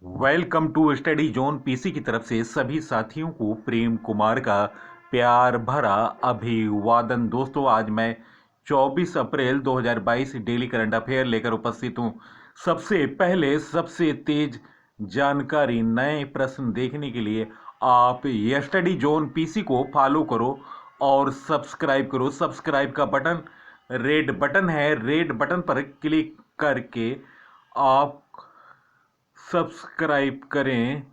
Welcome to study zone PC की तरफ से सभी साथियों को प्रेम कुमार का प्यार भरा अभिवादन। दोस्तों, आज मैं 24 अप्रैल 2022 डेली करंट अफेयर लेकर उपस्थित हूं। सबसे पहले सबसे तेज जानकारी, नए प्रश्न देखने के लिए आप स्टडी जोन पीसी को फॉलो करो और सब्सक्राइब करो। सब्सक्राइब का बटन रेड बटन है, रेड बटन पर क्लिक करके आप सब्सक्राइब करें,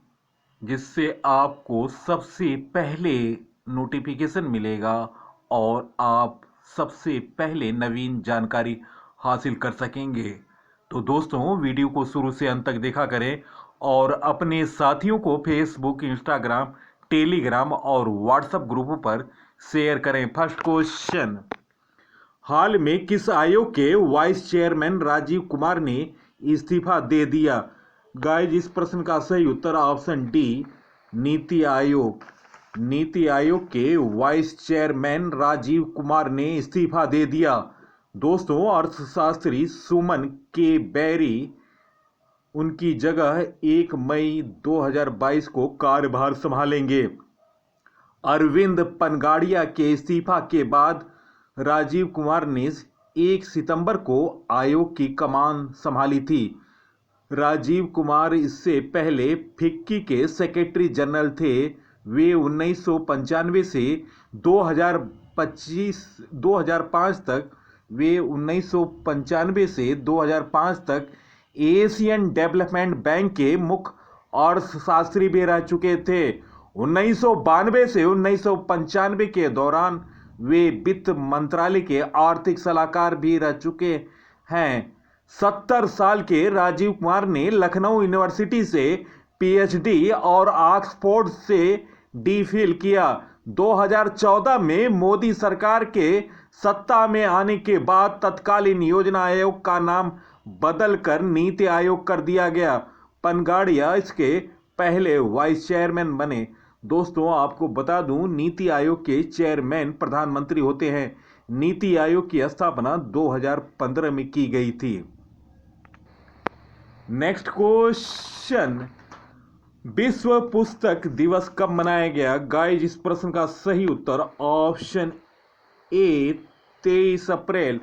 जिससे आपको सबसे पहले नोटिफिकेशन मिलेगा और आप सबसे पहले नवीन जानकारी हासिल कर सकेंगे। तो दोस्तों, वीडियो को शुरू से अंत तक देखा करें और अपने साथियों को फेसबुक, इंस्टाग्राम, टेलीग्राम और व्हाट्सएप ग्रुपों पर शेयर करें। फर्स्ट क्वेश्चन, हाल में किस आयोग के वाइस चेयरमैन राजीव कुमार ने इस्तीफा दे दिया? गाइस, इस प्रश्न का सही उत्तर ऑप्शन डी, नीति आयोग। नीति आयोग के वाइस चेयरमैन राजीव कुमार ने इस्तीफा दे दिया। दोस्तों, अर्थशास्त्री सुमन के बैरी उनकी जगह 1 मई 2022 को कार्यभार संभालेंगे। अरविंद पनगाड़िया के इस्तीफा के बाद राजीव कुमार ने 1 सितंबर को आयोग की कमान संभाली थी। राजीव कुमार इससे पहले फिक्की के सेक्रेटरी जनरल थे। वे 1995 से 2005 तक वे 1995 से 2005 तक एशियन डेवलपमेंट बैंक के मुख्य अर्थशास्त्री भी रह चुके थे। 1992 से 1995 के दौरान वे वित्त मंत्रालय के आर्थिक सलाहकार भी रह चुके हैं। 70 साल के राजीव कुमार ने लखनऊ यूनिवर्सिटी से पीएचडी और ऑक्सफोर्ड से डीफिल किया। 2014 में मोदी सरकार के सत्ता में आने के बाद तत्कालीन योजना आयोग का नाम बदलकर नीति आयोग कर दिया गया। पनगाड़िया इसके पहले वाइस चेयरमैन बने। दोस्तों, आपको बता दूं, नीति आयोग के चेयरमैन प्रधानमंत्री होते हैं। नीति आयोग की स्थापना 2015 में की गई थी। नेक्स्ट क्वेश्चन, विश्व पुस्तक दिवस कब मनाया गया? गाइस, इस प्रश्न का सही उत्तर ऑप्शन ए, 23 अप्रैल।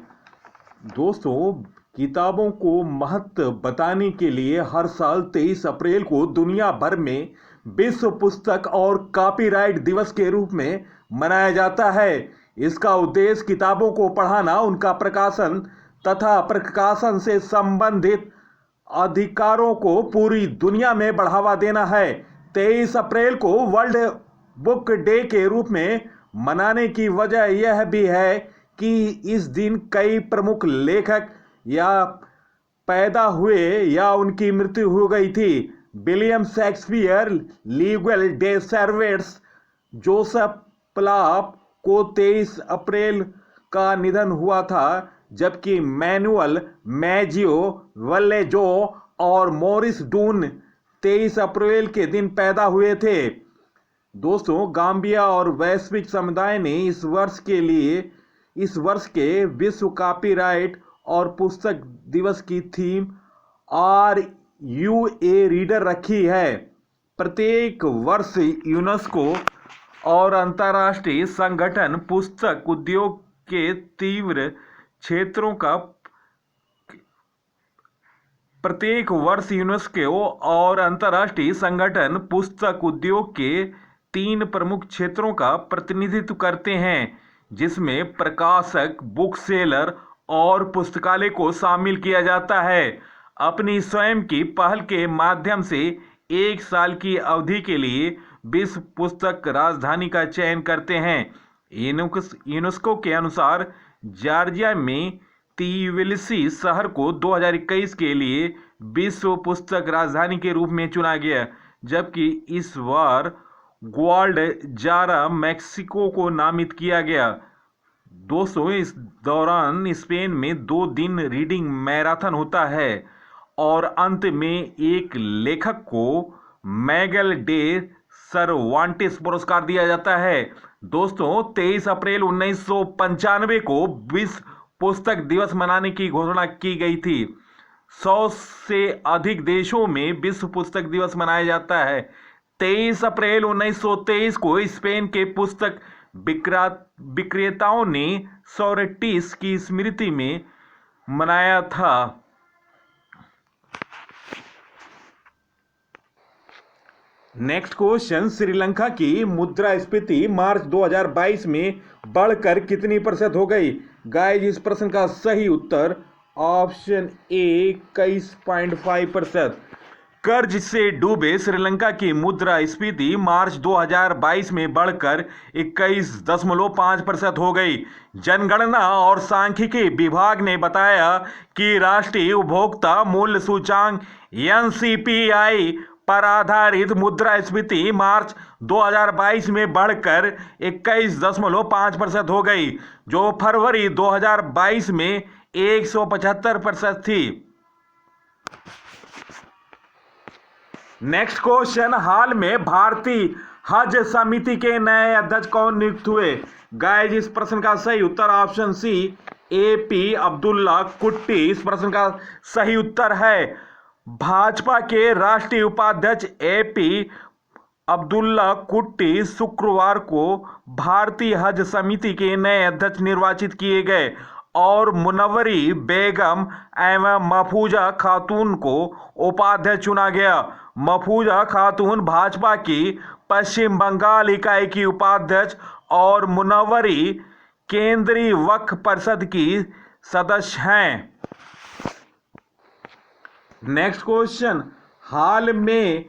दोस्तों, किताबों को महत्व बताने के लिए हर साल 23 अप्रैल को दुनिया भर में विश्व पुस्तक और कॉपीराइट दिवस के रूप में मनाया जाता है। इसका उद्देश्य किताबों को पढ़ाना, उनका प्रकाशन तथा प्रकाशन से संबंधित अधिकारों को पूरी दुनिया में बढ़ावा देना है। 23 अप्रैल को वर्ल्ड बुक डे के रूप में मनाने की वजह यह भी है कि इस दिन कई प्रमुख लेखक या पैदा हुए या उनकी मृत्यु हो गई थी। William Shakespeare, Miguel de Cervantes, Joseph Pla को 23 अप्रैल का निधन हुआ था, जबकि मैनुअल मैजियो वल्लेजो और मोरिस डून 23 अप्रैल के दिन पैदा हुए थे। दोस्तों, गाम्बिया और वैश्विक समुदाय ने इस वर्ष के विश्व कॉपीराइट और पुस्तक दिवस की theme are you a reader रखी है। प्रत्येक वर्ष यूनेस्को और अंतर्राष्ट्रीय संगठन पुस्तक उद्योग के तीव्र क्षेत्रों का प्रत्येक वर्ष यूनेस्को और अंतर्राष्ट्रीय संगठन पुस्तक उद्योग के 3 प्रमुख क्षेत्रों का प्रतिनिधित्व करते हैं, जिसमें प्रकाशक, बुक सेलर और पुस्तकालय को शामिल किया जाता है। अपनी स्वयं की पहल के माध्यम से 1 साल की अवधि के लिए विश्व पुस्तक राजधानी का चयन करते हैं। यूनेस्को के अनुसार जॉर्जिया में तिबिलिसी शहर को 2021 के लिए विश्व पुस्तक राजधानी के रूप में चुना गया, जबकि इस बार ग्वाडलजारा मैक्सिको को नामित किया गया। दोस्तों, इस दौरान स्पेन में 2 दिन रीडिंग मैराथन होता है और अंत में एक लेखक को मैगल डे सर्वांटिस पुरस्कार दिया जाता है। दोस्तों, 23 अप्रैल 1995 को विश्व पुस्तक दिवस मनाने की घोषणा की गई थी। 100 से अधिक देशों में विश्व पुस्तक दिवस मनाया जाता है। 23 अप्रैल 1923 को स्पेन के पुस्तक विक्रेताओं ने सोरेटिस की स्मृति में मनाया था। नेक्स्ट क्वेश्चन, श्रीलंका की मुद्रास्फीति मार्च 2022 में बढ़कर कितनी प्रतिशत हो गई? गाइस, इस प्रश्न का सही उत्तर ऑप्शन ए 21.5%। कर्ज से डूबे श्रीलंका की मुद्रास्फीति मार्च 2022 में बढ़कर 21.5% हो गई। जनगणना और सांख्यिकी विभाग ने बताया कि राष्ट्रीय उपभोक्ता मूल्य सूचांक NCPI पर आधारित मुद्रास्फीति मार्च 2022 में बढ़कर 21.5% हो गई, जो फरवरी 2022 में 175% थी। नेक्स्ट क्वेश्चन, हाल में भारतीय हज समिति के नए अध्यक्ष कौन नियुक्त हुए? गाइस, इस प्रश्न का सही उत्तर ऑप्शन सी AP अब्दुल्ला कुट्टी इस प्रश्न का सही उत्तर है। भाजपा के राष्ट्रीय उपाध्यक्ष AP अब्दुल्ला कुट्टी शुक्रवार को भारतीय हज समिति के नए अध्यक्ष निर्वाचित किए गए और मुनव्वरी बेगम एवं महफूजा खातून को उपाध्यक्ष चुना गया। महफूजा खातून भाजपा की पश्चिम बंगाल इकाई की उपाध्यक्ष और मुनव्वरी केंद्रीय वक्फ परिषद की सदस्य हैं। नेक्स्ट क्वेश्चन, हाल में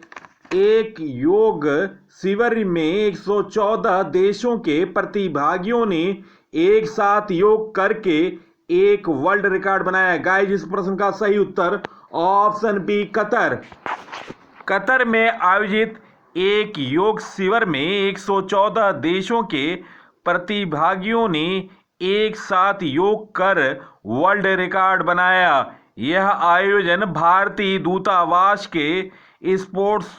एक योग शिविर में 114 देशों के प्रतिभागियों ने एक साथ योग करके एक वर्ल्ड रिकॉर्ड बनाया। गाइस, इस प्रश्न का सही उत्तर ऑप्शन बी कतर। कतर में आयोजित एक योग शिविर में 114 देशों के प्रतिभागियों ने एक साथ योग कर वर्ल्ड रिकॉर्ड बनाया। यह आयोजन भारतीय दूतावास के स्पोर्ट्स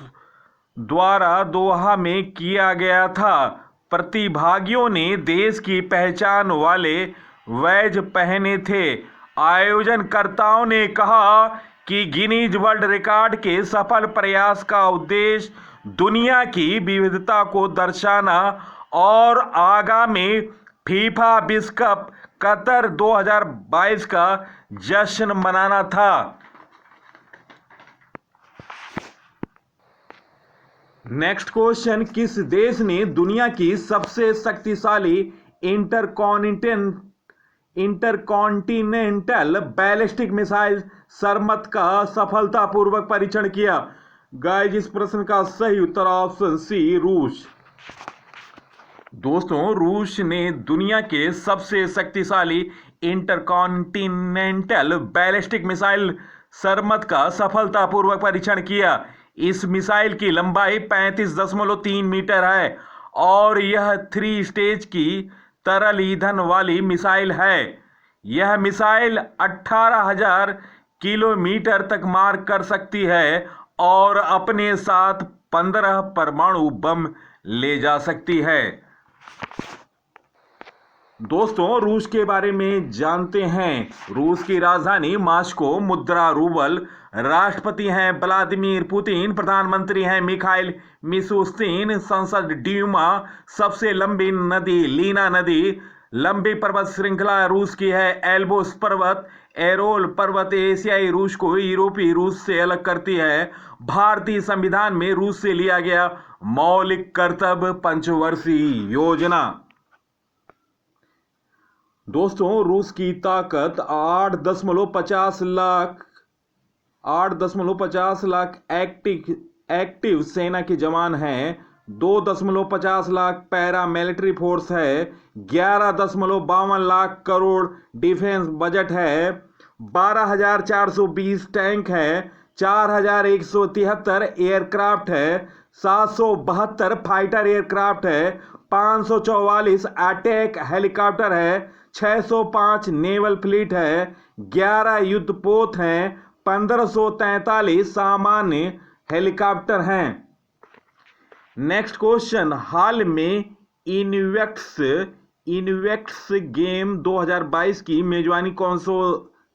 द्वारा दोहा में किया गया था। प्रतिभागियों ने देश की पहचान वाले बैज पहने थे। आयोजनकर्ताओं ने कहा कि गिनीज वर्ल्ड रिकॉर्ड के सफल प्रयास का उद्देश्य दुनिया की विविधता को दर्शाना और आगामी फीफा विश्व कप कतर 2022 का जश्न मनाना था। नेक्स्ट क्वेश्चन, किस देश ने दुनिया की सबसे शक्तिशाली इंटरकॉन्टिनेंटल बैलिस्टिक मिसाइल सरमत का सफलतापूर्वक परीक्षण किया? गाइस, इस प्रश्न का सही उत्तर ऑप्शन सी रूस। दोस्तों, रूस ने दुनिया के सबसे शक्तिशाली इंटरकॉन्टिनेंटल बैलिस्टिक मिसाइल सरमत का सफलतापूर्वक परीक्षण किया। इस मिसाइल की लंबाई 35.3 मीटर है और यह 3 स्टेज की तरल ईंधन वाली मिसाइल है। यह मिसाइल 18,000 किलोमीटर तक मार कर सकती है और अपने साथ 15 परमाणु बम ले जा सकती है। दोस्तों, रूस के बारे में जानते हैं। रूस की राजधानी मॉस्को, मुद्रा रूबल, राष्ट्रपति हैं व्लादिमीर पुतिन, प्रधानमंत्री हैं मिखाइल मिशुस्तिन, संसद ड्यूमा, सबसे लंबी नदी लीना नदी, लंबी पर्वत श्रृंखला रूस की है एल्ब्रूस पर्वत, एरोल पर्वत एशियाई रूस को यूरोपीय रूस से अलग करती है। भारतीय संविधान में रूस से लिया गया मौलिक कर्तव्य पंचवर्षीय योजना। दोस्तों, रूस की ताकत 8.50 लाख एक्टिव सेना के जवान हैं, 2.50 लाख पैरा मिलिट्री फोर्स है, 11.52 लाख करोड़ डिफेंस बजट है, 12,420 टैंक है, 4,173 एयरक्राफ्ट है, 772 फाइटर एयरक्राफ्ट है, 544 अटैक हेलीकॉप्टर है, 605 नेवल फ्लीट है, 11 युद्धपोत हैं, 1543 सामान्य हेलीकॉप्टर हैं। नेक्स्ट क्वेश्चन, हाल में इन्वेक्स गेम 2022 की मेजबानी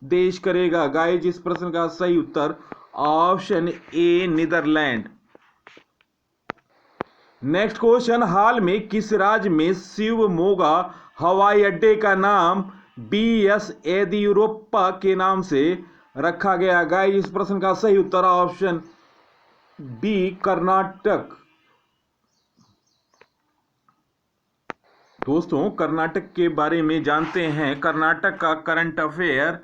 देश करेगा? गाइस इस प्रश्न का सही उत्तर option A Netherlands. Next question, हाल में किस राज्य में शिवमोगा हवाई अड्डे का नाम बी.एस. येदियुरप्पा के नाम से रखा गया? गाइस इस प्रश्न का सही उत्तर ऑप्शन बी कर्नाटक। दोस्तों कर्नाटक के बारे में जानते हैं। कर्नाटक का करंट अफेयर,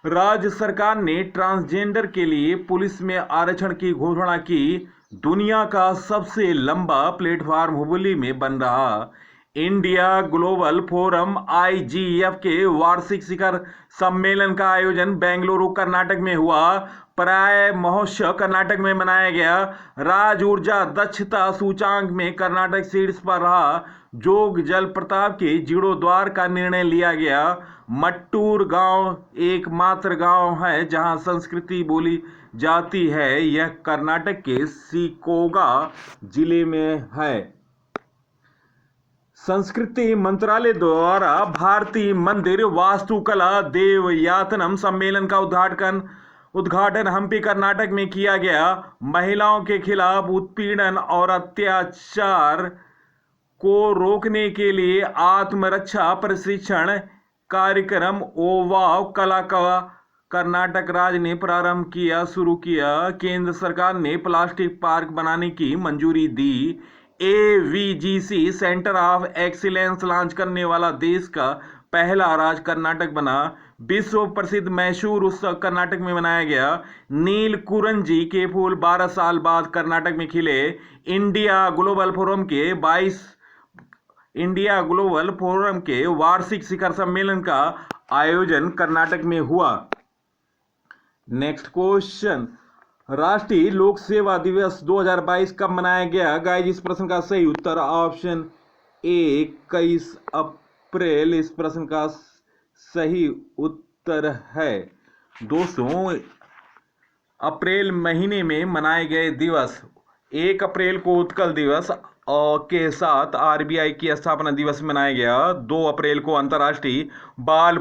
राज्य सरकार ने ट्रांसजेंडर के लिए पुलिस में आरक्षण की घोषणा की। दुनिया का सबसे लंबा प्लेटफॉर्म हुबली में बन रहा। इंडिया ग्लोबल फोरम IGF के वार्षिक शिखर सम्मेलन का आयोजन बेंगलुरु कर्नाटक में हुआ। पर्याय महोत्सव कर्नाटक में मनाया गया। राज्य ऊर्जा दक्षता सूचांक में कर्नाटक शीर्ष पर रहा। जोग जलप्रपात के जीर्णोद्धार का निर्णय लिया गया। मट्टूर गांव एकमात्र गांव है जहां संस्कृति बोली जाती है। यह कर्नाटक के शिकोगा जिले में है। संस्कृति मंत्रालय द्वारा भारतीय मंदिर वास्तुकला देवयातनम सम्मेलन का उद्घाटन हम्पी कर्नाटक में किया गया। महिलाओं के खिलाफ उत्पीड़न और अत्याचार को रोकने के लिए आत्मरक्षा प्रशिक्षण कार्यक्रम ओवाव कला का कर्नाटक राज्य ने प्रारंभ शुरू किया। केंद्र सरकार ने प्लास्टिक पार्क बनाने की मंजूरी दी। AVGC centre of excellence launch करने वाला देश का पहला राज्य कर्नाटक बना। विश्व प्रसिद्ध मैसूर उत्सव कर्नाटक में मनाया गया। नीलकुरंजी के फूल 12 साल बाद कर्नाटक में खिले। इंडिया ग्लोबल फोरम के वार्षिक शिखर सम्मेलन का आयोजन कर्नाटक में हुआ। नेक्स्ट क्वेश्चन, राष्ट्रीय लोक सेवा दिवस 2022 कब मनाया गया? गाइस इस प्रश्न का सही उत्तर ऑप्शन ए 21 अप्रैल इस प्रश्न का सही उत्तर है। दोस्तों अप्रैल महीने में मनाए गए दिवस, 1 अप्रैल को उत्कल दिवस के साथ RBI की स्थापना दिवस मनाया गया। 2 अप्रैल को अंतर्राष्ट्रीय बाल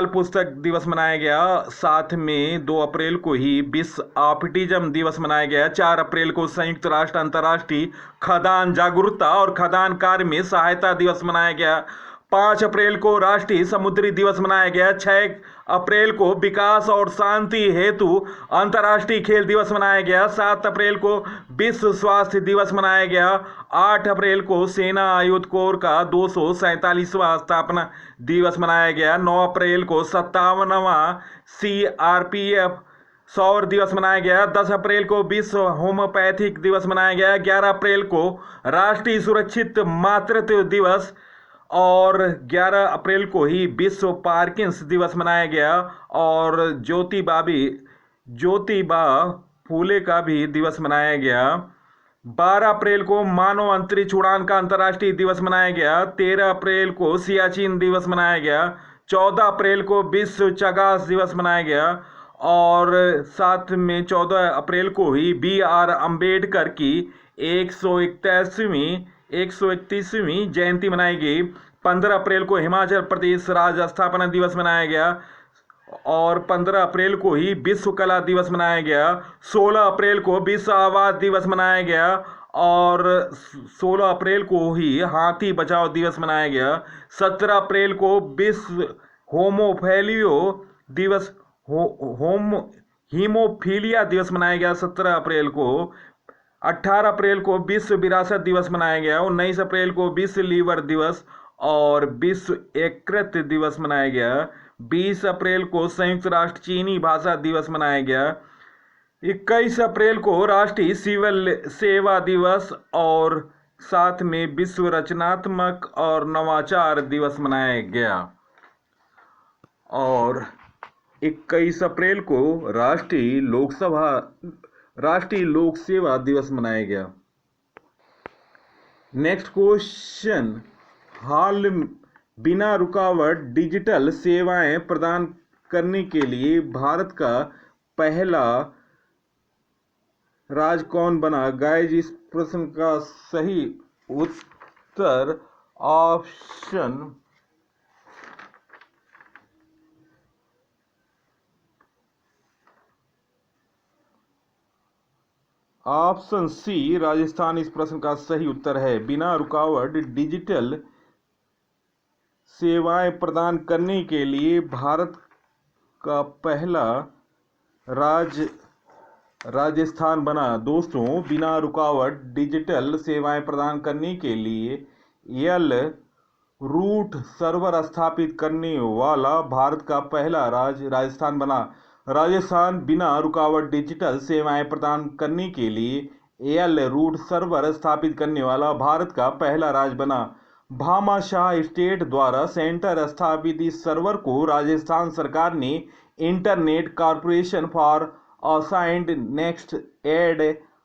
पुस्तक दिवस मनाया गया। साथ में 2 अप्रैल को ही विश्व ऑटिज्म दिवस मनाया गया। 4 अप्रैल को संयुक्त राष्ट्र अंतर्राष्ट्रीय खदान जागरूकता और खदान कार्य में सहायता दिवस मनाया गया। 5 अप्रैल को राष्ट्रीय समुद्री दिवस मनाया गया। 6 अप्रैल को विकास और शांति हेतु अंतर्राष्ट्रीय खेल दिवस मनाया गया। 7 अप्रैल को विश्व स्वास्थ्य दिवस मनाया गया। 8 अप्रैल को सेना आयुध कोर का 247वां स्थापना दिवस मनाया गया। 9 अप्रैल को 57वां CRPF सौर दिवस मनाया गया। 10 अप्रैल को विश्व होम्योपैथिक दिवस मनाया गया। 11 अप्रैल को राष्ट्रीय सुरक्षित मातृत्व दिवस और 11 अप्रैल को ही विश्व पार्किंस दिवस मनाया गया। और ज्योतिबा फूले का भी दिवस मनाया गया। 12 अप्रैल को मानव अंतरिक्ष उड़ान का अंतर्राष्ट्रीय दिवस मनाया गया। 13 अप्रैल को सियाचिन दिवस मनाया गया। 14 अप्रैल को विश्व चगास दिवस मनाया गया। और साथ में 14 अप्रैल को ही BR अम्बेडकर की 131वीं जयंती मनाई गई। 15 अप्रैल को हिमाचल प्रदेश राज्य स्थापना दिवस मनाया गया। और 15 अप्रैल को ही विश्व कला दिवस मनाया गया। 16 अप्रैल को विश्व आवास दिवस मनाया गया। और 16 अप्रैल को ही हाथी बचाओ दिवस मनाया गया। 17 अप्रैल को विश्व हीमोफीलिया दिवस मनाया गया। 17 अप्रैल को 18 अप्रैल को विश्व विरासत दिवस मनाया गया। 19 अप्रैल को विश्व लीवर दिवस और विश्व यकृत दिवस मनाया गया। 20 अप्रैल को संयुक्त राष्ट्र चीनी भाषा दिवस मनाया गया। 21 अप्रैल को राष्ट्रीय सिविल सेवा दिवस और साथ में विश्व रचनात्मक और नवाचार दिवस मनाया गया। और 21 अप्रैल को राष्ट्रीय लोक सेवा दिवस मनाया गया। नेक्स्ट क्वेश्चन, हाल बिना रुकावट डिजिटल सेवाएं प्रदान करने के लिए भारत का पहला राज्य कौन बना? गाइस इस प्रश्न का सही उत्तर ऑप्शन ऑप्शन सी राजस्थान इस प्रश्न का सही उत्तर है। बिना रुकावट डिजिटल सेवाएं प्रदान करने के लिए भारत का पहला राज्य राजस्थान बना। दोस्तों, बिना रुकावट डिजिटल सेवाएं प्रदान करने के लिए एल रूट सर्वर स्थापित करने वाला भारत का पहला राज्य राजस्थान बना। राजस्थान बिना रुकावट डिजिटल सेवाएं प्रदान करने के लिए एल रूट सर्वर स्थापित करने वाला भारत का पहला राज्य बना। भामाशाह स्टेट द्वारा सेंटर स्थापित इस सर्वर को राजस्थान सरकार ने internet corporation for assigned next add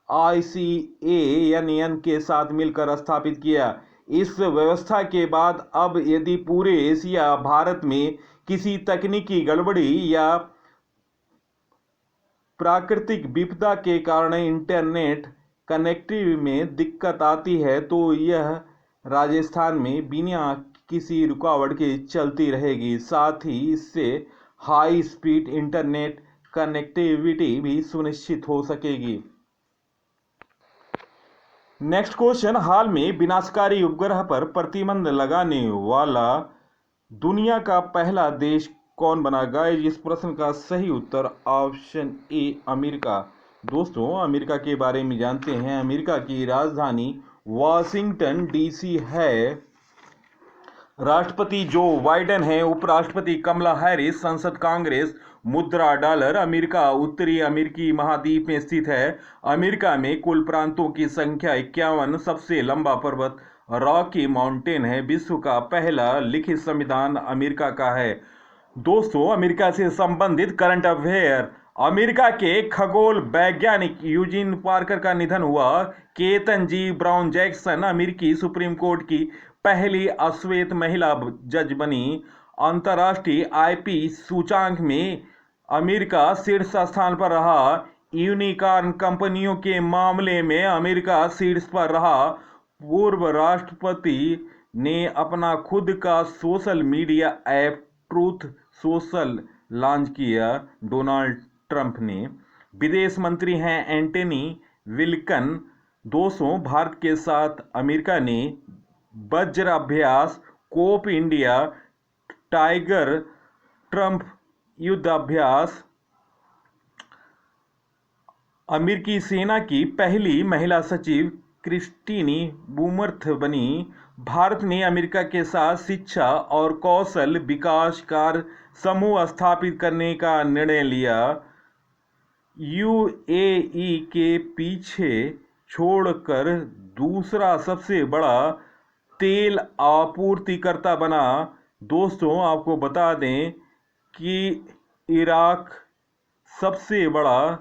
ICANN के साथ मिलकर स्थापित किया। इस व्यवस्था के बाद अब यदि पूरे एशिया भारत में किसी तकनीकी गड़बड़ी या प्राकृतिक विपदा के कारण इंटरनेट कनेक्टिविटी में दिक्कत आती है तो यह राजस्थान में बिना किसी रुकावट के चलती रहेगी। साथ ही इससे हाई स्पीड इंटरनेट कनेक्टिविटी भी सुनिश्चित हो सकेगी। नेक्स्ट क्वेश्चन, हाल में विनाशकारी उपग्रह पर प्रतिबंध लगाने वाला दुनिया का पहला देश कौन बना? गाइस, इस प्रश्न का सही उत्तर ऑप्शन ए अमेरिका। दोस्तों, अमेरिका के बारे में जानते हैं। अमेरिका की राजधानी वाशिंगटन DC है। राष्ट्रपति जो बाइडेन है, उपराष्ट्रपति कमला हैरिस, संसद कांग्रेस, मुद्रा डॉलर। अमेरिका उत्तरी अमेरिकी महाद्वीप में स्थित है। अमेरिका में कुल प्रांतों की संख्या 51। सबसे लंबा पर्वत रॉकी माउंटेन है। विश्व का पहला लिखित संविधान अमेरिका का है। दोस्तों, अमेरिका से संबंधित करंट अफेयर। अमेरिका के खगोल वैज्ञानिक यूजिन पार्कर का निधन हुआ। केतन जी ब्राउन जैक्सन अमेरिकी सुप्रीम कोर्ट की पहली अश्वेत महिला जज बनी। अंतर्राष्ट्रीय IP सूचांक में अमेरिका शीर्ष स्थान पर रहा। यूनिकॉर्न कंपनियों के मामले में अमेरिका शीर्ष पर रहा। पूर्व राष्ट्रपति ने अपना खुद का social media app truth social launch किया। डोनाल्ड ट्रंप ने। विदेश मंत्री हैं एंटनी विल्कन। दोस्तों, भारत के साथ अमेरिका ने वज्र अभ्यास, कोप इंडिया, टाइगर ट्रंप युद्ध अभ्यास, अमेरिकी सेना की पहली महिला सचिव क्रिस्टीनी बूमर्थ बनी। भारत ने अमेरिका के साथ शिक्षा और कौशल विकास कार्य समूह स्थापित करने का निर्णय लिया। UAE के पीछे छोड़कर दूसरा सबसे बड़ा तेल आपूर्तिकर्ता बना। दोस्तों, आपको बता दें कि इराक सबसे बड़ा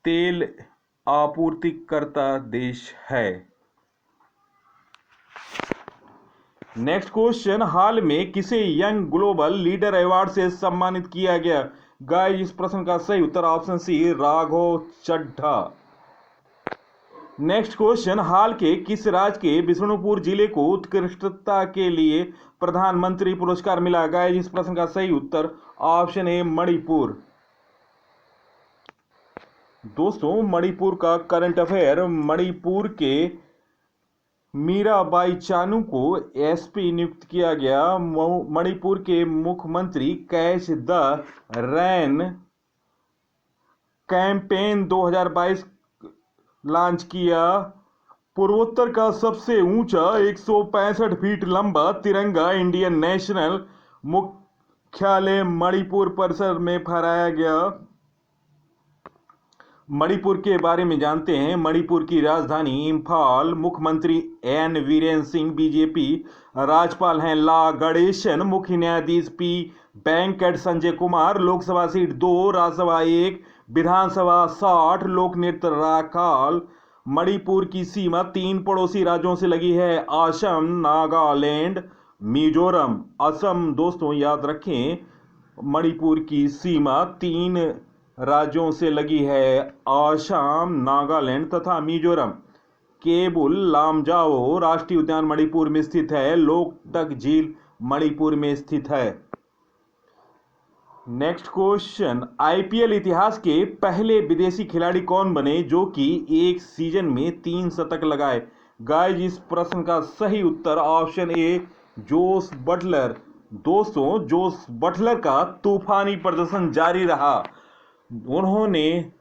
तेल आपूर्तिकर्ता देश है। नेक्स्ट क्वेश्चन, हाल में किसे यंग ग्लोबल लीडर अवार्ड से सम्मानित किया गया? गाइस, इस प्रश्न का सही उत्तर option C Raghav Chadha. Next question, हाल के किस राज्य के बिष्णुपुर जिले को उत्कृष्टता के लिए प्रधानमंत्री पुरस्कार मिला? गाइस, इस प्रश्न का सही उत्तर ऑप्शन ए मणिपुर। दोस्तों, मणिपुर का करंट अफेयर। मणिपुर के मीराबाई चानू को SP नियुक्त किया गया। मणिपुर के मुख्यमंत्री catch the rain campaign 2022 launch किया। पूर्वोत्तर का सबसे ऊंचा 165 फीट लंबा तिरंगा इंडियन नेशनल मुख्यालय मणिपुर परिसर में फहराया गया। मणिपुर के बारे में जानते हैं। मणिपुर की राजधानी इंफाल। मुख्यमंत्री N वीरेंद्र सिंह BJP। राज्यपाल हैं ला गणेशन। मुख्य न्यायाधीश P वेंकट संजय कुमार। लोकसभा सीट 2, राज्यसभा 1, विधानसभा 60। लोक नृत्य राखाल। मणिपुर की सीमा 3 पड़ोसी राज्यों से लगी है। असम, नागालैंड, मिजोरम। असम, दोस्तों याद रखें, मणिपुर की सीमा 3 राज्यों से लगी है। असम, नागालैंड तथा मिजोरम। केबुल लामजाओ राष्ट्रीय उद्यान मणिपुर में स्थित है। लोकटक झील मणिपुर में स्थित है। नेक्स्ट क्वेश्चन, आईपीएल इतिहास के पहले विदेशी खिलाड़ी कौन बने जो कि एक सीजन में 3 शतक लगाए? गाइस, इस प्रश्न का सही उत्तर ऑप्शन ए जोस बटलर। दोस्तों, जोस बटलर का तूफानी प्रदर्शन जारी रहा। उन्होंने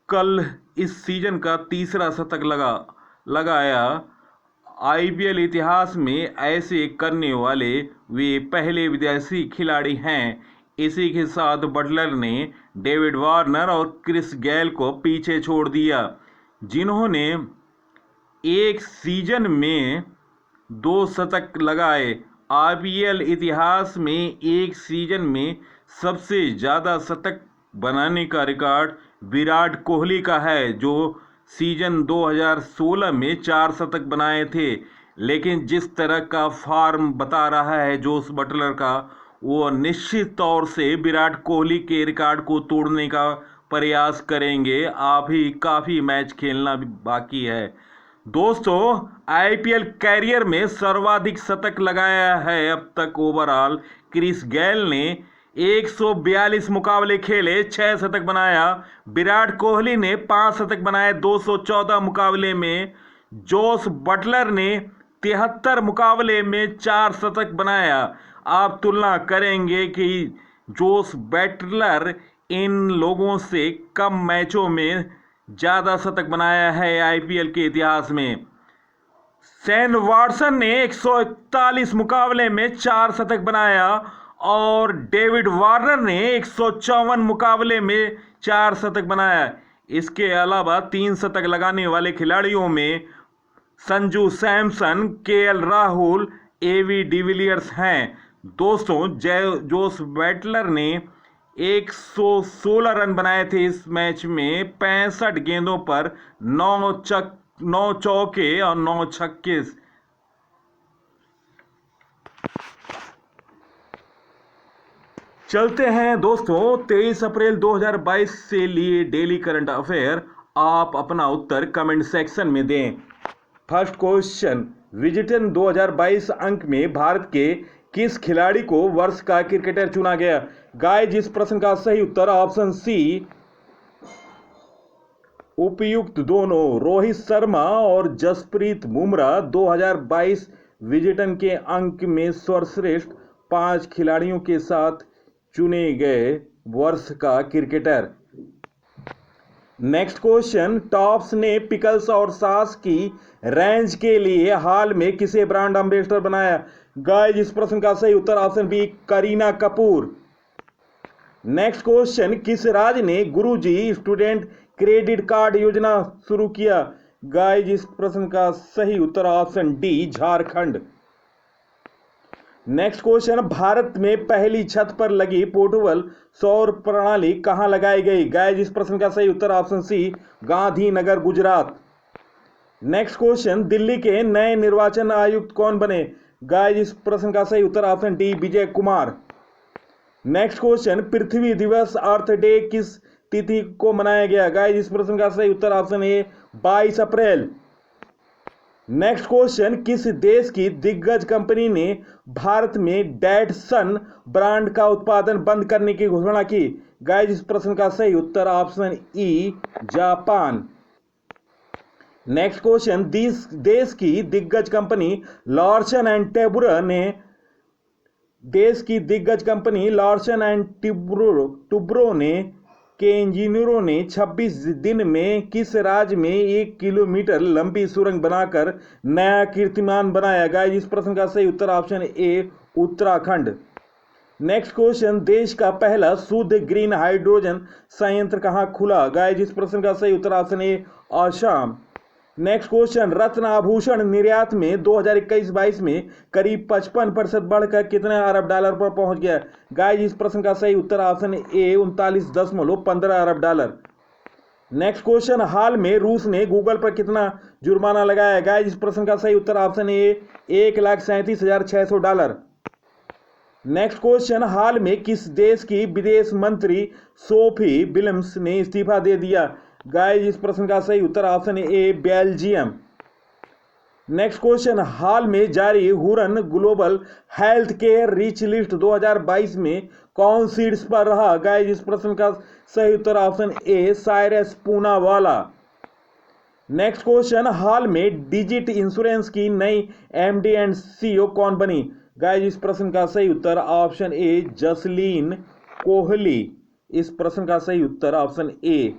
कल इस सीजन का तीसरा शतक लगाया। आईपीएल इतिहास में ऐसे करने वाले वे पहले विदेशी खिलाड़ी हैं। इसी के साथ बटलर ने डेविड वार्नर और क्रिस गेल को पीछे छोड़ दिया, जिन्होंने एक सीजन में 2 शतक लगाए। आईपीएल इतिहास में एक सीजन में सबसे ज़्यादा शतक बनाने का रिकॉर्ड विराट कोहली का है, जो सीजन 2016 में 4 शतक बनाए थे। लेकिन जिस तरह का फॉर्म बता रहा है जोस बटलर का, वो निश्चित तौर से विराट कोहली के रिकॉर्ड को तोड़ने का प्रयास करेंगे। अभी काफ़ी मैच खेलना भी बाकी है। दोस्तों, आईपीएल कैरियर में सर्वाधिक शतक लगाया है अब तक ओवरऑल क्रिस गेल ने 142 मुकाबले खेले, 6 शतक बनाया। विराट कोहली ने 5 शतक बनाए 214 मुकाबले में। जोस बटलर ने 73 मुकाबले में 4 शतक बनाया। आप तुलना करेंगे कि जोस बटलर इन लोगों से कम मैचों में ज़्यादा शतक बनाया है आईपीएल के इतिहास में। शेन वॉटसन ने 141 मुकाबले में 4 शतक बनाया और डेविड वार्नर ने 154 मुकाबले में 4 शतक बनाया। इसके अलावा 3 शतक लगाने वाले खिलाड़ियों में संजू सैमसन, केएल राहुल, एवी डिविलियर्स हैं। दोस्तों, जोस बटलर ने 116 रन बनाए थे इस मैच में 65 गेंदों पर, 9 चौके और 9 छक्के। चलते हैं दोस्तों 23 अप्रैल 2022 से लिए डेली करंट अफेयर। आप अपना उत्तर कमेंट सेक्शन में दें। फर्स्ट क्वेश्चन, विजेटन 2022 अंक में भारत के किस खिलाड़ी को वर्ष का क्रिकेटर चुना गया? गाइस, इस प्रश्न का सही उत्तर ऑप्शन सी उपयुक्त दोनों रोहित शर्मा और जसप्रीत बुमराह 2022 विजेटन के अंक में सर्वश्रेष्ठ 5 खिलाड़ियों के साथ चुने गए वर्ष का क्रिकेटर। नेक्स्ट क्वेश्चन, टॉप्स ने पिकल्स और सॉस की रेंज के लिए हाल में किसे ब्रांड एम्बेसडर बनाया? गाइस, इस प्रश्न का सही उत्तर option B Kareena Kapoor. Next question, किस राज्य ने गुरुजी स्टूडेंट क्रेडिट कार्ड योजना शुरू किया? गाइस, इस प्रश्न का सही उत्तर option D Jharkhand. Next question, Bharat में पहली छत पर लगी पोर्टेबल सौर प्रणाली कहां लगाई गई? गाइस, इस प्रश्न का सही उत्तर option C Gandhinagar, Gujarat. Next question, Delhi के नए निर्वाचन आयुक्त कौन बने? गाइस, इस प्रश्न का सही उत्तर option D Vijay Kumar. Next question, पृथ्वी दिवस अर्थ डे किस तिथि को मनाया गया? गाइस, इस प्रश्न का सही उत्तर ऑप्शन ए 22 अप्रैल। नेक्स्ट क्वेश्चन, किस देश की दिग्गज कंपनी ने भारत में डैटसन ब्रांड का उत्पादन बंद करने की घोषणा की? गाइस, इस प्रश्न का सही उत्तर option E Japan. Next question, देश की दिग्गज कंपनी लार्सन एंड टुब्रो के इंजीनियरों ने 26 दिन में किस राज्य में 1 किलोमीटर लंबी सुरंग बनाकर नया कीर्तिमान बनाया? गाइस, इस प्रश्न का सही उत्तर option A Uttarakhand. Next question, देश का पहला शुद्ध ग्रीन हाइड्रोजन संयंत्र कहां खुला? गाइस, इस प्रश्न का सही उत्तर option A Assam. Next question, रत्न आभूषण निर्यात में 2021-22 में करीब 55% बढ़कर कितने अरब डॉलर पर पहुंच गया? गाइस, इस प्रश्न का सही उत्तर ऑप्शन ए 39.15 अरब डॉलर। नेक्स्ट क्वेश्चन, हाल में रूस ने गूगल पर कितना जुर्माना लगाया? गाइस, इस प्रश्न का सही उत्तर option A 1,37,600 dollar. Next question, हाल में किस देश की विदेश मंत्री सोफी विलियम्स ने इस्तीफा दे दिया? गाइस, इस प्रश्न का सही उत्तर option A Belgium. Next question, हाल में जारी Hurun Global Health Care Rich List 2022 में कौन सीट्स पर रहा? गाइस इस प्रश्न का सही उत्तर option A Cyrus Poonawalla. Next question, हाल में डिजिट इंश्योरेंस की नई एमडी एंड सीईओ कौन बनी? गाइस इस प्रश्न का सही उत्तर ऑप्शन ए जसलीन कोहली। इस प्रश्न का सही उत्तर ऑप्शन ए।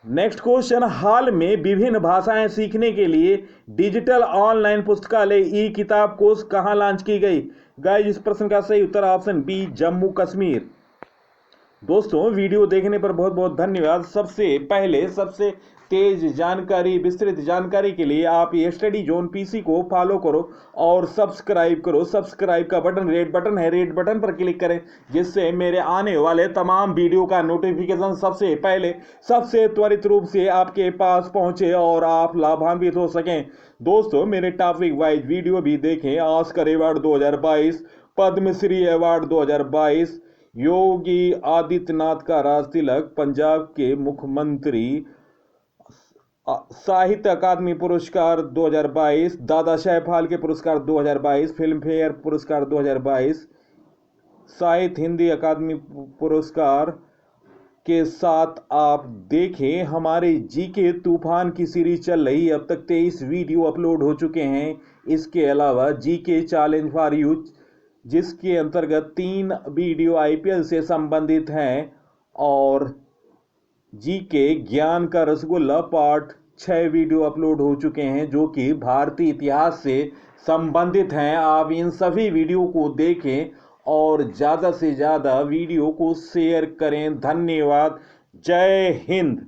नेक्स्ट क्वेश्चन, हाल में विभिन्न भाषाएं सीखने के लिए डिजिटल ऑनलाइन पुस्तकालय ई किताब कोर्स कहां लॉन्च की गई? गाइस इस प्रश्न का सही उत्तर ऑप्शन बी जम्मू कश्मीर। दोस्तों वीडियो देखने पर बहुत बहुत धन्यवाद। सबसे पहले सबसे तेज जानकारी, विस्तृत जानकारी के लिए आप ये स्टडी जोन पीसी को फॉलो करो और सब्सक्राइब करो। सब्सक्राइब का बटन रेड बटन है, रेड बटन पर क्लिक करें जिससे मेरे आने वाले तमाम वीडियो का नोटिफिकेशन सबसे पहले सबसे त्वरित रूप से आपके पास पहुंचे और आप लाभान्वित हो सकें। दोस्तों मेरे टॉपिक वाइज वीडियो भी देखें। Oscar award 2022, Padmashri award 2022, Yogi Adityanath का राज तिलक, पंजाब के मुख्यमंत्री, साहित्य अकादमी पुरस्कार 2022, दादा साहेब फाल्के पुरस्कार 2022, फिल्म फेयर पुरस्कार 2022, साहित्य हिंदी अकादमी पुरस्कार के साथ आप देखें हमारे जीके तूफान की सीरीज चल रही। अब तक 23 वीडियो अपलोड हो चुके हैं। इसके अलावा जीके चैलेंज फॉर यूथ जिसके अंतर्गत 3 वीडियो आईपीएल से संबंधित हैं और जीके ज्ञान का रसगुल्ला पार्ट 6 वीडियो अपलोड हो चुके हैं जो कि भारतीय इतिहास से संबंधित हैं। आप इन सभी वीडियो को देखें और ज़्यादा से ज़्यादा वीडियो को शेयर करें। धन्यवाद। जय हिंद।